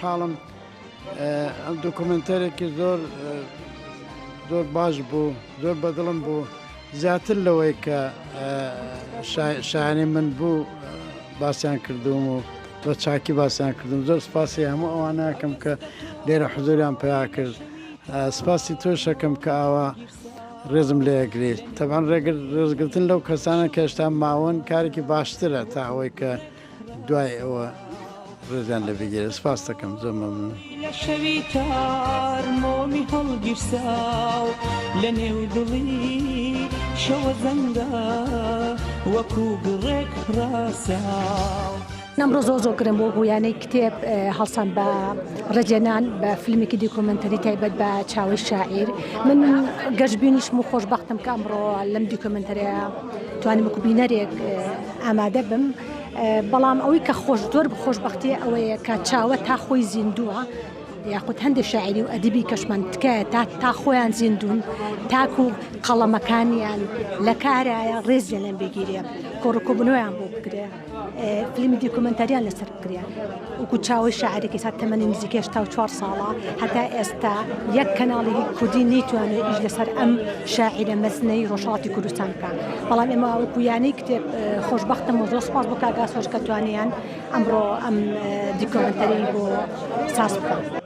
حاڵم ئەم دۆکۆمنتەرێکی زۆر باش بوو، زۆر بەدڵم بوو، زیاتر لەوەی کە شایانی من بوو باسییان کردوم و بە چاکی باسییان کردم. زۆر سپاسی هەموو ئەوانەکەم کە لێرە حزوریان پیا کرد. سپاسی تۆشەکەم کە ئاوا ڕێزم لێگرێت. تەبان ڕێزگرتن لەو کەسانە کە هێشتا ماوەن کارێکی باشترە تا ئەوەی کە دوای ئەوە ڕێزیان لە بگیرێت. سپاس دەکەم، زۆر مەمنون. لە شەوی تارمۆمی هەڵگیرسا و لە نێو دڵی شەوە زەنگە وەکو گڕێک ڕاساو. ئەمڕۆ زۆر گرم بۆ گویانەی کتێب هەڵسان بە ڕێجێنان بە فیلمێکی دیکۆمنتەری تایبەت بە چاوی شاعیر. من گەشتبیونیشم و خۆشبەختم کە ئەمڕۆ لەم دیکۆمنتەریە توانم وەکو بینەرێک ئامادە بم. بەڵام ئەوەی کە زۆر خۆشبەختی ئەوەیە کە چاوە تا خۆی زیندووە، یاخود هەندێک شاعری و ئەدیبی کەشمان تکایە تا خۆیان زیندون، تاکو قەڵەمەکانیان لە کارایە ڕێزیان لەم بگیرێ، کۆڕکۆبنەوەیان بۆ بکرێ، فیلمی دیکۆمنتەریان لەسەر بکرێ. وەکو چاوی شاعرێکی سات تەمەنی نزیکەی 84 ساڵە هەتا ئێستا یەک کەناڵی کوردی نەیتوانێت ئیش لەسەر ئەم شاعرە مەزنەی ڕۆژهەڵاتی کوردستان بکات. بەڵام ئێمە وەکو یانەی کتێب خۆشبەختم و زۆر سپاس بۆ کاگاسۆش کە توانیان ئەمڕۆ ئەم دیکۆمنتەری بۆ ساز بکەن.